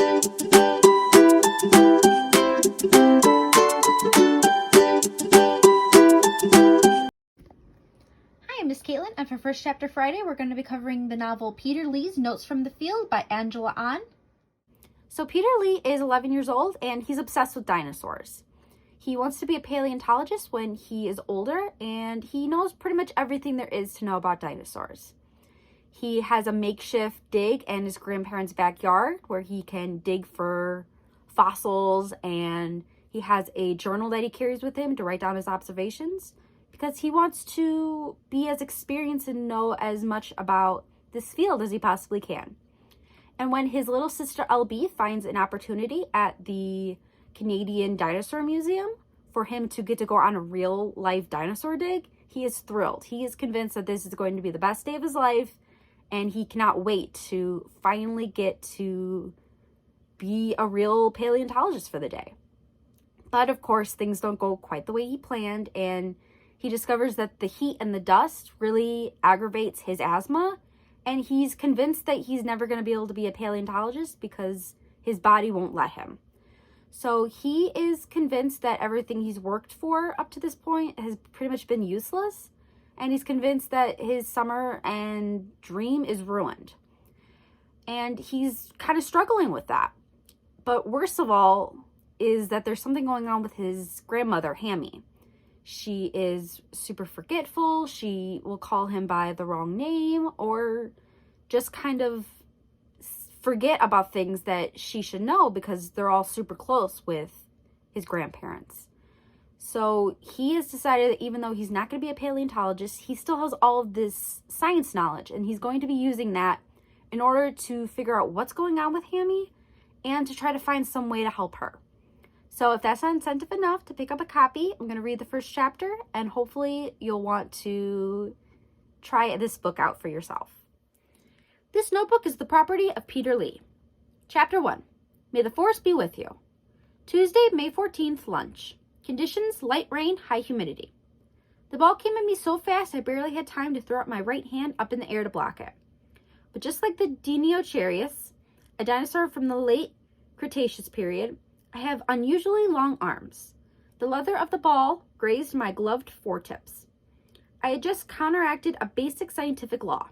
Hi, I'm Miss Caitlin, and for First Chapter Friday, we're going to be covering the novel Peter Lee's Notes from the Field by Angela Ahn. So Peter Lee is 11 years old, and he's obsessed with dinosaurs. He wants to be a paleontologist when he is older, and he knows pretty much everything there is to know about dinosaurs. He has a makeshift dig in his grandparents' backyard where he can dig for fossils, and he has a journal that he carries with him to write down his observations because he wants to be as experienced and know as much about this field as he possibly can. And when his little sister LB finds an opportunity at the Canadian Dinosaur Museum for him to get to go on a real life dinosaur dig, he is thrilled. He is convinced that this is going to be the best day of his life, and he cannot wait to finally get to be a real paleontologist for the day. But of course, things don't go quite the way he planned, and he discovers that the heat and the dust really aggravates his asthma, and he's convinced that he's never going to be able to be a paleontologist because his body won't let him. So he is convinced that everything he's worked for up to this point has pretty much been useless, and he's convinced that his summer and dream is ruined. And he's kind of struggling with that. But worst of all is that there's something going on with his grandmother, Hammy. She is super forgetful. She will call him by the wrong name or just kind of forget about things that she should know because they're all super close with his grandparents. So he has decided that even though he's not going to be a paleontologist, he still has all of this science knowledge, and he's going to be using that in order to figure out what's going on with Hammy and to try to find some way to help her. So if that's not incentive enough to pick up a copy, I'm going to read the first chapter, and hopefully you'll want to try this book out for yourself. This notebook is the property of Peter Lee. Chapter 1. May the Force be with you. Tuesday, May 14th, lunch. Conditions, light rain, high humidity. The ball came at me so fast I barely had time to throw up my right hand up in the air to block it. But just like the Deinonychus, a dinosaur from the late Cretaceous period, I have unusually long arms. The leather of the ball grazed my gloved foretips. I had just counteracted a basic scientific law.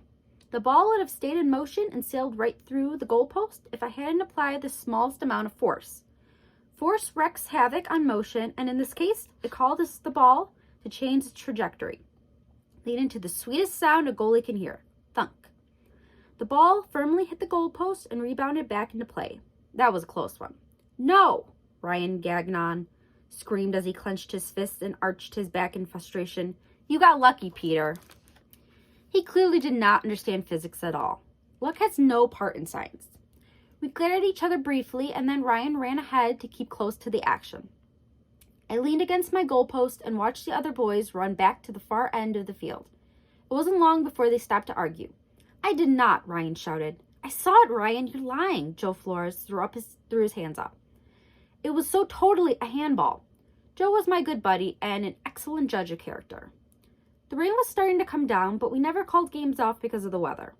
The ball would have stayed in motion and sailed right through the goalpost if I hadn't applied the smallest amount of force. Force wreaks havoc on motion, and in this case, it causes the ball to change its trajectory, leading to the sweetest sound a goalie can hear, thunk. The ball firmly hit the goalpost and rebounded back into play. That was a close one. No, Ryan Gagnon screamed as he clenched his fists and arched his back in frustration. You got lucky, Peter. He clearly did not understand physics at all. Luck has no part in science. We glared at each other briefly, and then Ryan ran ahead to keep close to the action. I leaned against my goalpost and watched the other boys run back to the far end of the field. It wasn't long before they stopped to argue. I did not, Ryan shouted. I saw it, Ryan. You're lying, Joe Flores threw his hands up. It was so totally a handball. Joe was my good buddy and an excellent judge of character. The rain was starting to come down, but we never called games off because of the weather.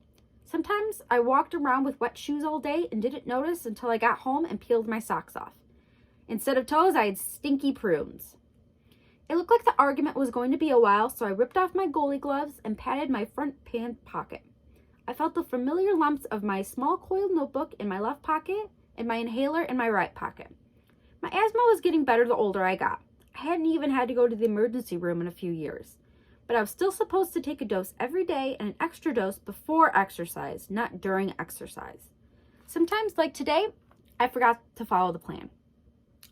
Sometimes I walked around with wet shoes all day and didn't notice until I got home and peeled my socks off. Instead of toes, I had stinky prunes. It looked like the argument was going to be a while, so I ripped off my goalie gloves and patted my front pant pocket. I felt the familiar lumps of my small coiled notebook in my left pocket and my inhaler in my right pocket. My asthma was getting better the older I got. I hadn't even had to go to the emergency room in a few years. But I was still supposed to take a dose every day and an extra dose before exercise, not during exercise. Sometimes, like today, I forgot to follow the plan.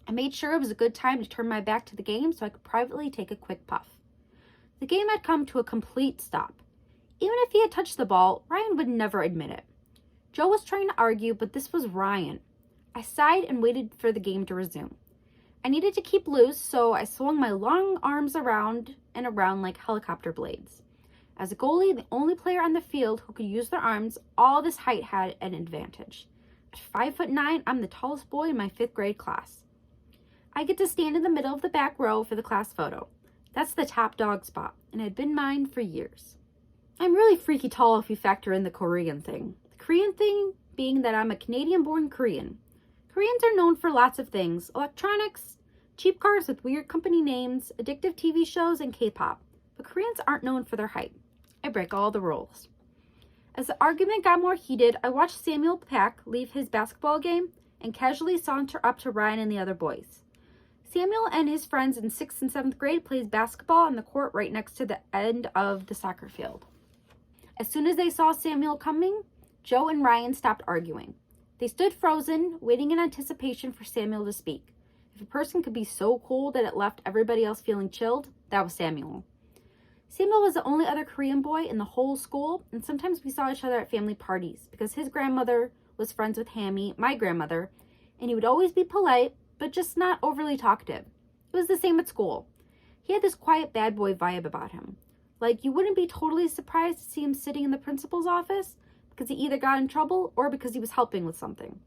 I made sure it was a good time to turn my back to the game so I could privately take a quick puff. The game had come to a complete stop. Even if he had touched the ball, Ryan would never admit it. Joe was trying to argue, but this was Ryan. I sighed and waited for the game to resume. I needed to keep loose, so I swung my long arms around and around like helicopter blades. As a goalie, the only player on the field who could use their arms, all this height had an advantage. At 5'9", I'm the tallest boy in my 5th grade class. I get to stand in the middle of the back row for the class photo. That's the top dog spot, and it had been mine for years. I'm really freaky tall if you factor in the Korean thing. The Korean thing being that I'm a Canadian-born Korean. Koreans are known for lots of things: electronics, cheap cars with weird company names, addictive TV shows, and K-pop. But Koreans aren't known for their height. I break all the rules. As the argument got more heated, I watched Samuel Pack leave his basketball game and casually saunter up to Ryan and the other boys. Samuel and his friends in 6th and 7th grade plays basketball on the court right next to the end of the soccer field. As soon as they saw Samuel coming, Joe and Ryan stopped arguing. They stood frozen, waiting in anticipation for Samuel to speak. If a person could be so cold that it left everybody else feeling chilled, that was Samuel. Samuel was the only other Korean boy in the whole school, and sometimes we saw each other at family parties because his grandmother was friends with Hammy, my grandmother, and he would always be polite, but just not overly talkative. It was the same at school. He had this quiet bad boy vibe about him. Like, you wouldn't be totally surprised to see him sitting in the principal's office because he either got in trouble or because he was helping with something.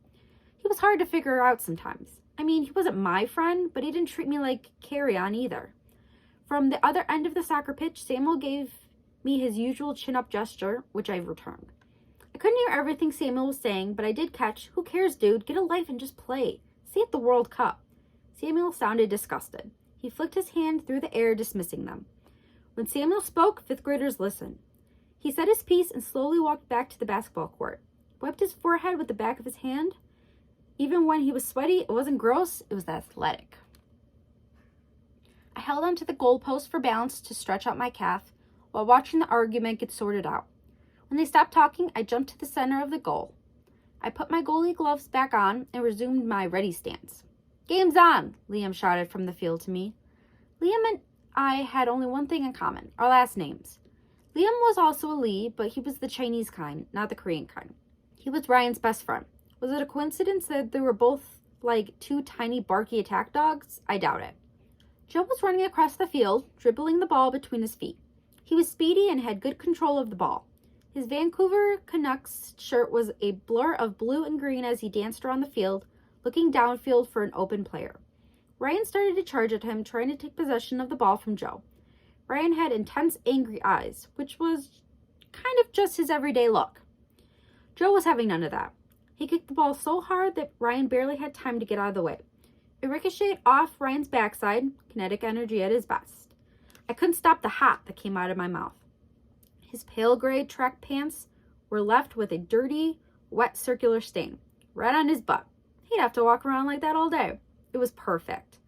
He was hard to figure out sometimes. I mean, he wasn't my friend, but he didn't treat me like carry-on either. From the other end of the soccer pitch, Samuel gave me his usual chin-up gesture, which I returned. I couldn't hear everything Samuel was saying, but I did catch, "Who cares, dude? Get a life and just play. See at the World Cup." Samuel sounded disgusted. He flicked his hand through the air, dismissing them. When Samuel spoke, 5th graders listened. He said his piece and slowly walked back to the basketball court. Wiped his forehead with the back of his hand. Even when he was sweaty, it wasn't gross, it was athletic. I held onto the goalpost for balance to stretch out my calf while watching the argument get sorted out. When they stopped talking, I jumped to the center of the goal. I put my goalie gloves back on and resumed my ready stance. "Game's on," Liam shouted from the field to me. Liam and I had only one thing in common: our last names. Liam was also a Lee, but he was the Chinese kind, not the Korean kind. He was Ryan's best friend. Was it a coincidence that they were both like two tiny barky attack dogs? I doubt it. Joe was running across the field, dribbling the ball between his feet. He was speedy and had good control of the ball. His Vancouver Canucks shirt was a blur of blue and green as he danced around the field, looking downfield for an open player. Ryan started to charge at him, trying to take possession of the ball from Joe. Ryan had intense, angry eyes, which was kind of just his everyday look. Joe was having none of that. He kicked the ball so hard that Ryan barely had time to get out of the way. It ricocheted off Ryan's backside, kinetic energy at his best. I couldn't stop the hop that came out of my mouth. His pale gray track pants were left with a dirty, wet circular stain, right on his butt. He'd have to walk around like that all day. It was perfect.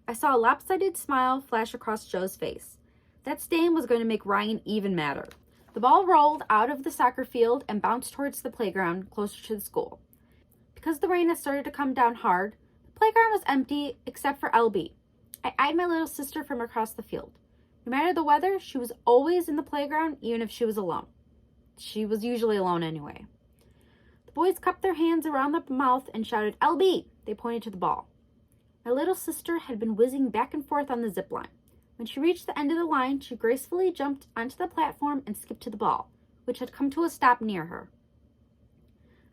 I saw a lopsided smile flash across Joe's face. That stain was going to make Ryan even madder. The ball rolled out of the soccer field and bounced towards the playground closer to the school. Because the rain had started to come down hard, the playground was empty except for LB. I eyed my little sister from across the field. No matter the weather, she was always in the playground, even if she was alone. She was usually alone anyway. The boys cupped their hands around their mouth and shouted, "LB!" They pointed to the ball. My little sister had been whizzing back and forth on the zip line. When she reached the end of the line, she gracefully jumped onto the platform and skipped to the ball, which had come to a stop near her.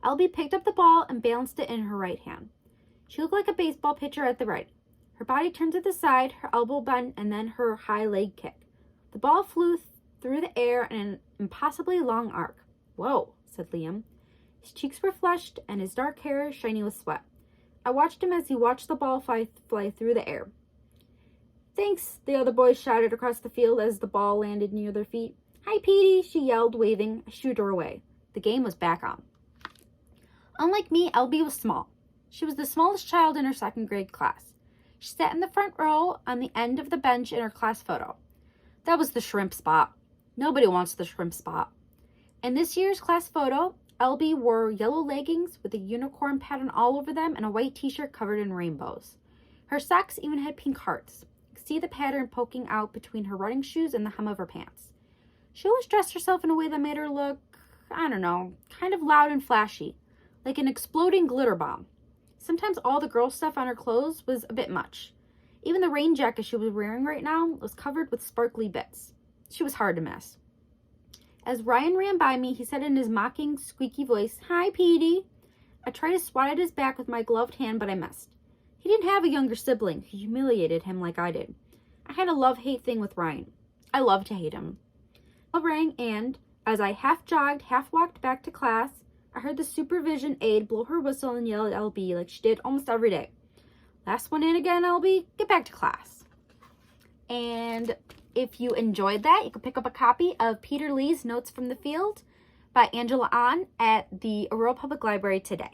LB picked up the ball and balanced it in her right hand. She looked like a baseball pitcher at the right. Her body turned to the side, her elbow bent, and then her high leg kick. The ball flew through the air in an impossibly long arc. "Whoa," said Liam. His cheeks were flushed and his dark hair shiny with sweat. I watched him as he watched the ball fly through the air. "Thanks," the other boys shouted across the field as the ball landed near their feet. "Hi, Petey," she yelled, waving. I shooed her away. The game was back on. Unlike me, LB was small. She was the smallest child in her 2nd grade class. She sat in the front row on the end of the bench in her class photo. That was the shrimp spot. Nobody wants the shrimp spot. In this year's class photo, LB wore yellow leggings with a unicorn pattern all over them and a white t-shirt covered in rainbows. Her socks even had pink hearts. You could see the pattern poking out between her running shoes and the hem of her pants. She always dressed herself in a way that made her look, I don't know, kind of loud and flashy, like an exploding glitter bomb. Sometimes all the girl stuff on her clothes was a bit much. Even the rain jacket she was wearing right now was covered with sparkly bits. She was hard to miss. As Ryan ran by me, he said in his mocking, squeaky voice, "Hi, Petey." I tried to swat at his back with my gloved hand, but I missed. He didn't have a younger sibling who humiliated him like I did. I had a love-hate thing with Ryan. I loved to hate him. The bell rang, and as I half jogged, half walked back to class, I heard the supervision aide blow her whistle and yell at LB like she did almost every day. Last one in again, LB, get back to class. And if you enjoyed that, you can pick up a copy of Peter Lee's Notes from the Field by Angela Ahn at the Aurora Public Library today.